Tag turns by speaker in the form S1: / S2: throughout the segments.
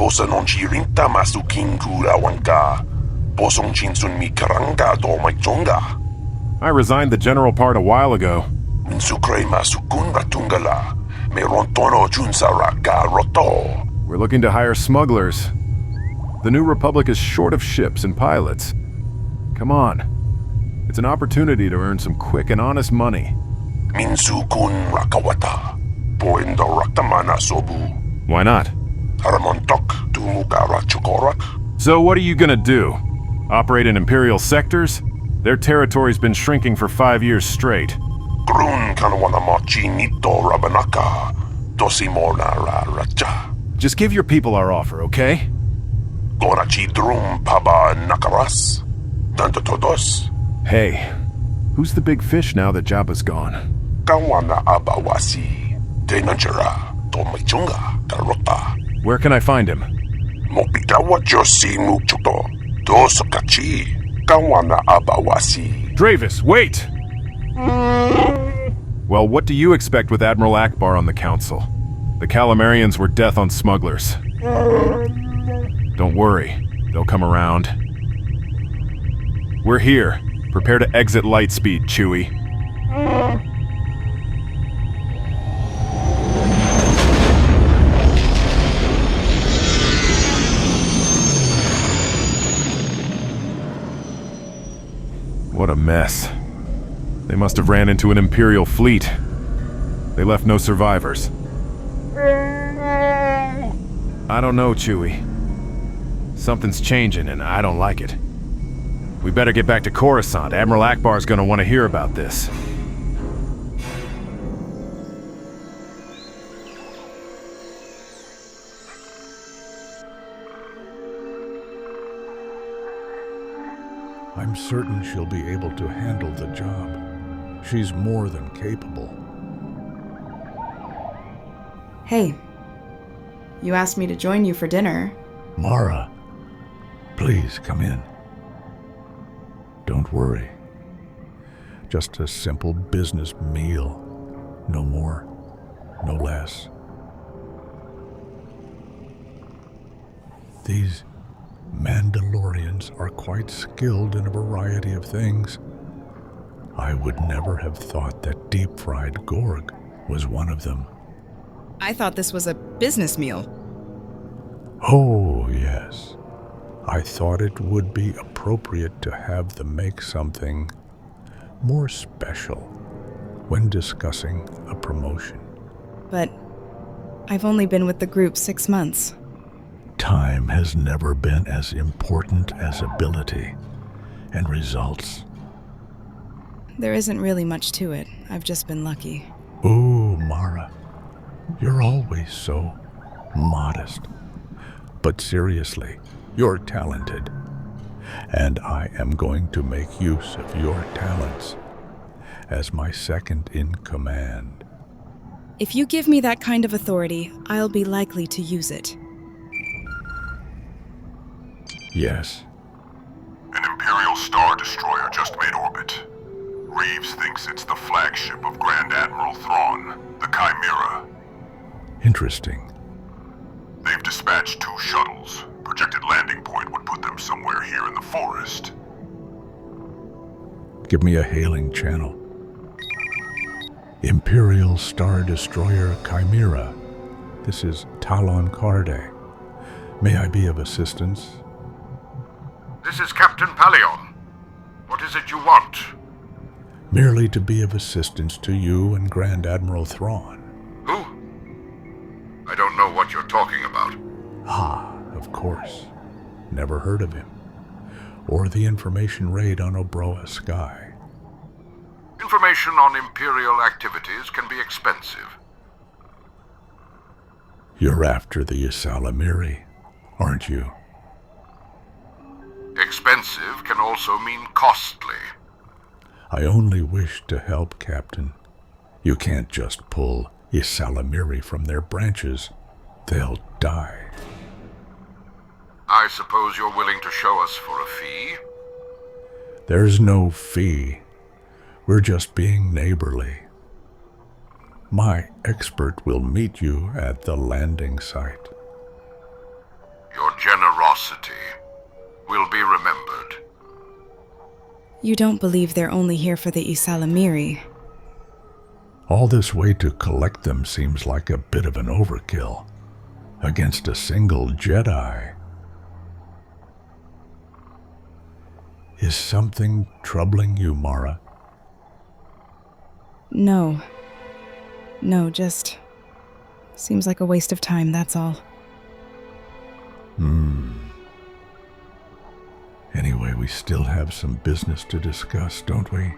S1: Bosa non ci rinta masuking kurawan ka. Bosong chinsun mi karanga do maichonga.
S2: I resigned the general part a while ago.
S1: Minsukre masukun ratungala. Me rontono junsara ga roto.
S2: We're looking to hire smugglers. The New Republic is short of ships and pilots. Come on. It's an opportunity to earn some quick and honest money.
S1: Minsukun rakawata. Poendo raktamana sobu.
S2: Why not?
S1: Haramontok tumukara chokorak.
S2: So what are you gonna do? Operate in Imperial sectors? Their territory's been shrinking for 5 years straight.
S1: Grun kanwana machi nito rabanaka. Dosimona ra racha.
S2: Just give your people our offer, okay?
S1: Gonachi drum paba nakaras. Tanto todos.
S2: Hey, who's the big fish now that Jabba's gone?
S1: Kawana abawasi. Tenajara. Tomachunga. Karota.
S2: Where can I find him?
S1: Mopitawa josi muchuto. Dosokachi. Kawana abawasi.
S2: Dravis, wait! Well, what do you expect with Admiral Akbar on the Council? The Calamarians were death on smugglers. Don't worry, they'll come around. We're here. Prepare to exit lightspeed, Chewie. What a mess. They must have ran into an Imperial fleet. They left no survivors. I don't know, Chewie. Something's changing, and I don't like it. We better get back to Coruscant. Admiral Akbar's gonna want to hear about this.
S3: I'm certain she'll be able to handle the job. She's more than capable.
S4: Hey, you asked me to join you for dinner.
S3: Mara, please come in. Don't worry. Just a simple business meal. No more, no less. These Mandalorians are quite skilled in a variety of things. I would never have thought that deep-fried Gorg was one of them.
S4: I thought this was a business meal.
S3: Oh, yes. I thought it would be appropriate to have them make something more special when discussing a promotion.
S4: But I've only been with the group 6 months.
S3: Time has never been as important as ability and results.
S4: There isn't really much to it. I've just been lucky.
S3: Ooh, Mara, you're always so modest. But seriously, you're talented. And I am going to make use of your talents as my second in command.
S4: If you give me that kind of authority, I'll be likely to use it.
S3: Yes.
S5: An Imperial Star Destroyer just made orbit. Reeves thinks it's the flagship of Grand Admiral Thrawn, the Chimera.
S3: Interesting.
S5: They've dispatched 2 shuttles. Projected landing point would put them somewhere here in the forest.
S3: Give me a hailing channel. Imperial Star Destroyer Chimera. This is Talon Carde. May I be of assistance?
S5: This is Captain Paleon. What is it you want?
S3: Merely to be of assistance to you and Grand Admiral Thrawn.
S5: Who? I don't know what you're talking about.
S3: Ah, of course. Never heard of him. Or the information raid on Obroa Sky.
S5: Information on Imperial activities can be expensive.
S3: You're after the Ysalamiri, aren't you?
S5: Expensive can also mean costly.
S3: I only wish to help, Captain. You can't just pull Ysalamiri from their branches. They'll die.
S5: I suppose you're willing to show us for a fee?
S3: There's no fee. We're just being neighborly. My expert will meet you at the landing site.
S5: Your generosity will be remembered.
S4: You don't believe they're only here for the Isalamiri?
S3: All this way to collect them seems like a bit of an overkill against a single Jedi. Is something troubling you, Mara?
S4: No. No, just seems like a waste of time, that's all.
S3: Anyway, we still have some business to discuss, don't we?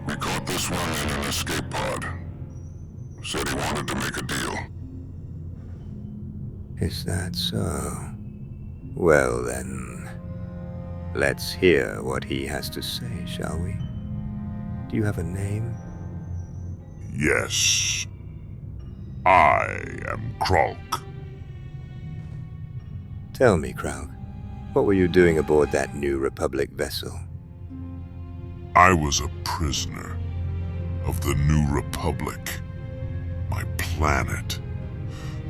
S5: We caught this one in an escape pod. Said he wanted to make a deal.
S6: Is that so? Well then, let's hear what he has to say, shall we? Do you have a name?
S5: Yes. I am Kralk.
S6: Tell me, Krauk, what were you doing aboard that New Republic vessel?
S5: I was a prisoner of the New Republic. My planet.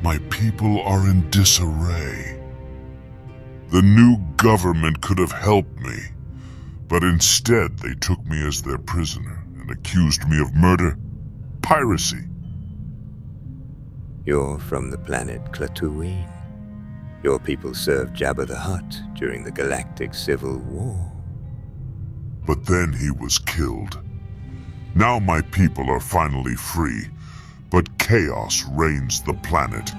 S5: My people are in disarray. The new government could have helped me, but instead they took me as their prisoner and accused me of murder, piracy.
S6: You're from the planet Klaatuine. Your people served Jabba the Hutt during the Galactic Civil War.
S5: But then he was killed. Now my people are finally free, but chaos reigns the planet.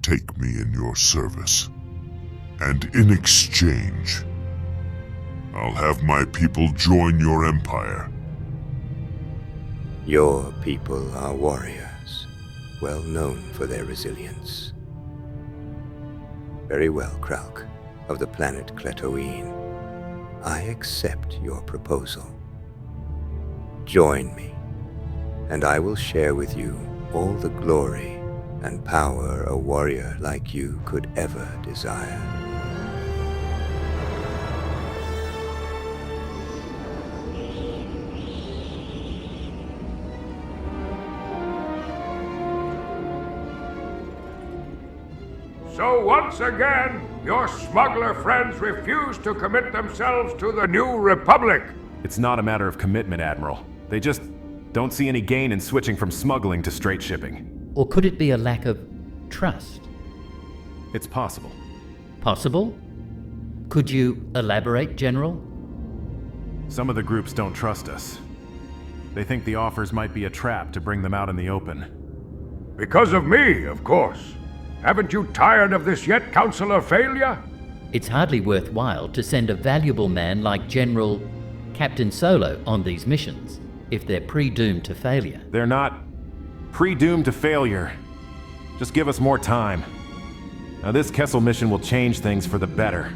S5: Take me in your service, and in exchange, I'll have my people join your empire.
S6: Your people are warriors, well known for their resilience. Very well, Krauk, of the planet Klaatuine. I accept your proposal. Join me, and I will share with you all the glory and power a warrior like you could ever desire.
S7: So once again, your smuggler friends refuse to commit themselves to the New Republic.
S2: It's not a matter of commitment, Admiral. They just don't see any gain in switching from smuggling to straight shipping.
S8: Or could it be a lack of trust?
S2: It's possible.
S8: Possible? Could you elaborate, General?
S2: Some of the groups don't trust us. They think the offers might be a trap to bring them out in the open.
S7: Because of me, of course. Haven't you tired of this yet, Counselor Failure?
S8: It's hardly worthwhile to send a valuable man like General Captain Solo on these missions if they're pre-doomed to failure.
S2: They're not pre-doomed to failure. Just give us more time. Now this Kessel mission will change things for the better.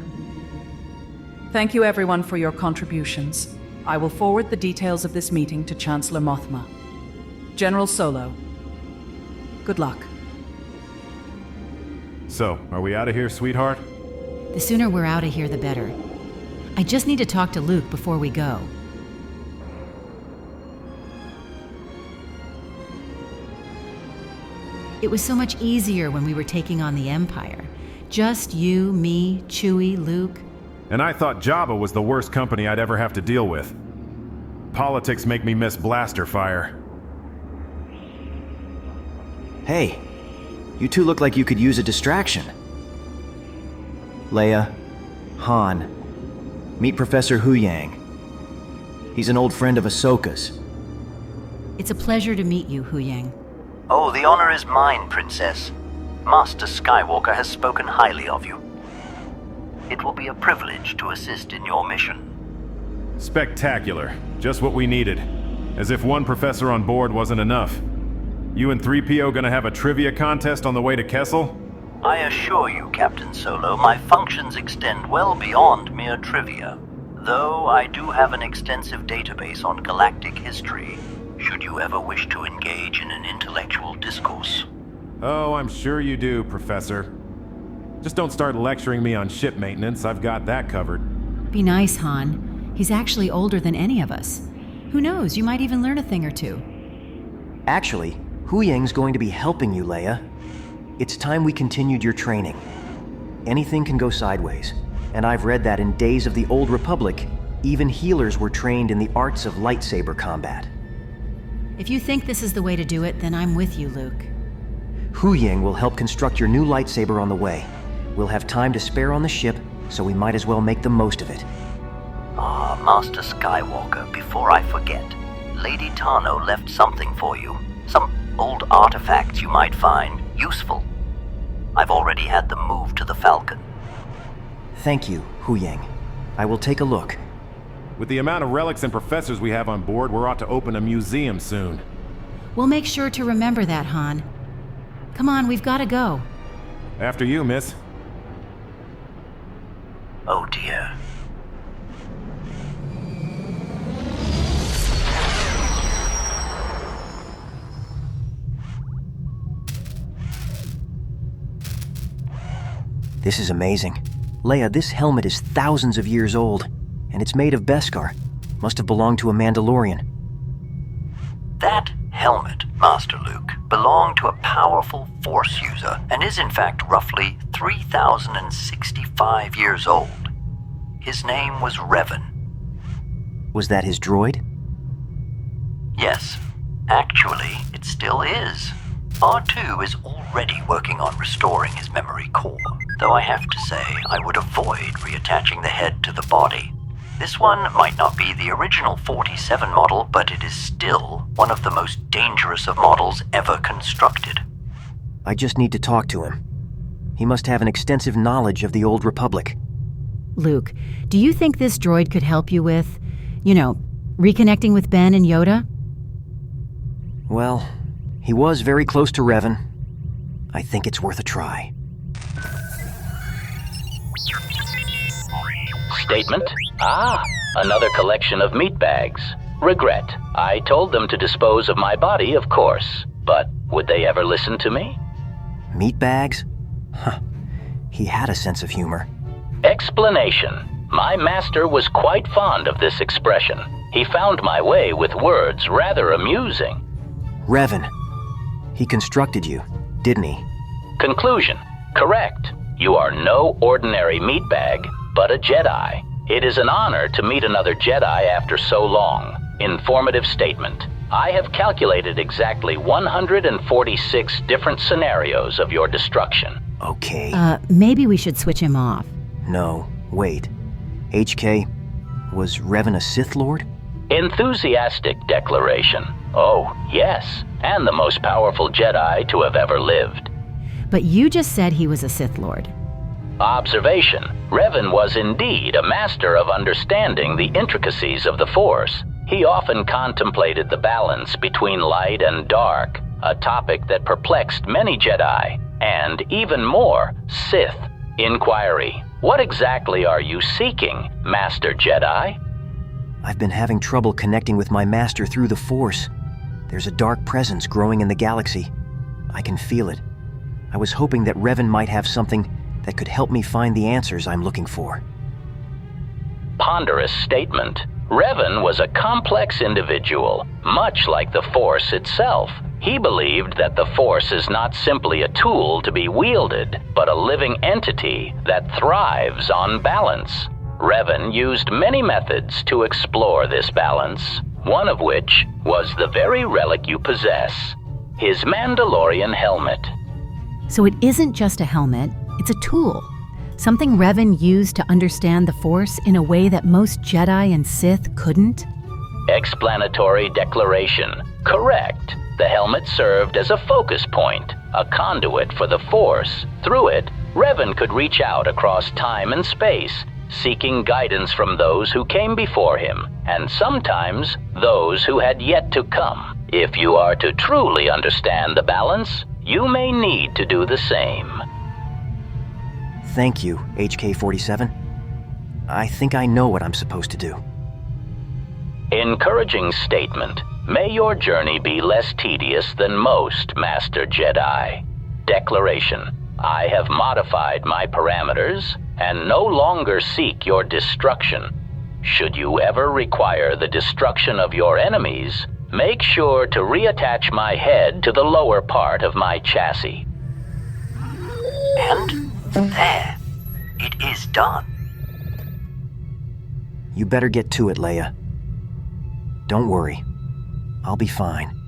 S9: Thank you everyone for your contributions. I will forward the details of this meeting to Chancellor Mothma. General Solo, good luck.
S2: So, are we out of here, sweetheart?
S10: The sooner we're out of here, the better. I just need to talk to Luke before we go. It was so much easier when we were taking on the Empire. Just you, me, Chewie, Luke.
S2: And I thought Jabba was the worst company I'd ever have to deal with. Politics make me miss blaster fire.
S11: Hey, you two look like you could use a distraction. Leia, Han, meet Professor Huyang. He's an old friend of Ahsoka's.
S10: It's a pleasure to meet you, Huyang.
S12: Oh, the honor is mine, Princess. Master Skywalker has spoken highly of you. It will be a privilege to assist in your mission.
S2: Spectacular. Just what we needed. As if one professor on board wasn't enough. You and 3PO gonna have a trivia contest on the way to Kessel?
S12: I assure you, Captain Solo, my functions extend well beyond mere trivia. Though I do have an extensive database on galactic history, should you ever wish to engage in an intellectual discourse.
S2: Oh, I'm sure you do, Professor. Just don't start lecturing me on ship maintenance. I've got that covered.
S10: Be nice, Han. He's actually older than any of us. Who knows, you might even learn a thing or two.
S11: Actually, Huyang's going to be helping you, Leia. It's time we continued your training. Anything can go sideways, and I've read that in days of the Old Republic, even healers were trained in the arts of lightsaber combat.
S10: If you think this is the way to do it, then I'm with you, Luke.
S11: Huyang will help construct your new lightsaber on the way. We'll have time to spare on the ship, so we might as well make the most of it.
S12: Master Skywalker, before I forget, Lady Tano left something for you. Some old artifacts you might find useful. I've already had them moved to the Falcon.
S11: Thank you, Huyang. I will take a look.
S2: With the amount of relics and professors we have on board, we're ought to open a museum soon.
S10: We'll make sure to remember that, Han. Come on, we've got to go.
S2: After you, miss.
S12: Oh dear.
S11: This is amazing. Leia, this helmet is thousands of years old, and it's made of Beskar. Must have belonged to a Mandalorian.
S12: That helmet, Master Luke, belonged to a powerful Force user and is in fact roughly 3,065 years old. His name was Revan.
S11: Was that his droid?
S12: Yes, actually, it still is. R2 is already working on restoring his memory core, though I have to say I would avoid reattaching the head to the body. This one might not be the original 47 model, but it is still one of the most dangerous of models ever constructed.
S11: I just need to talk to him. He must have an extensive knowledge of the Old Republic.
S10: Luke, do you think this droid could help you with, reconnecting with Ben and Yoda?
S11: Well, he was very close to Revan. I think it's worth a try.
S13: Statement? Another collection of meat bags. Regret. I told them to dispose of my body, of course. But would they ever listen to me?
S11: Meat bags? Huh. He had a sense of humor.
S13: Explanation. My master was quite fond of this expression. He found my way with words rather amusing.
S11: Revan. He constructed you, didn't he?
S13: Conclusion. Correct. You are no ordinary meatbag, but a Jedi. It is an honor to meet another Jedi after so long. Informative statement. I have calculated exactly 146 different scenarios of your destruction.
S11: Okay.
S10: Maybe we should switch him off.
S11: No, wait. HK, was Revan a Sith Lord?
S13: Enthusiastic declaration. Oh, yes, and the most powerful Jedi to have ever lived.
S10: But you just said he was a Sith Lord.
S13: Observation. Revan was indeed a master of understanding the intricacies of the Force. He often contemplated the balance between light and dark, a topic that perplexed many Jedi, and even more, Sith. Inquiry. What exactly are you seeking, Master Jedi?
S11: I've been having trouble connecting with my master through the Force. There's a dark presence growing in the galaxy. I can feel it. I was hoping that Revan might have something that could help me find the answers I'm looking for.
S13: Ponderous statement. Revan was a complex individual, much like the Force itself. He believed that the Force is not simply a tool to be wielded, but a living entity that thrives on balance. Revan used many methods to explore this balance, one of which was the very relic you possess, his Mandalorian helmet.
S10: So it isn't just a helmet, it's a tool. Something Revan used to understand the Force in a way that most Jedi and Sith couldn't?
S13: Explanatory declaration. Correct. The helmet served as a focus point, a conduit for the Force. Through it, Revan could reach out across time and space, seeking guidance from those who came before him, and sometimes those who had yet to come. If you are to truly understand the balance, you may need to do the same.
S11: Thank you, HK-47. I think I know what I'm supposed to do.
S13: Encouraging statement. May your journey be less tedious than most, Master Jedi. Declaration. I have modified my parameters and no longer seek your destruction. Should you ever require the destruction of your enemies, make sure to reattach my head to the lower part of my chassis.
S12: And there, it is done.
S11: You better get to it, Leia. Don't worry. I'll be fine.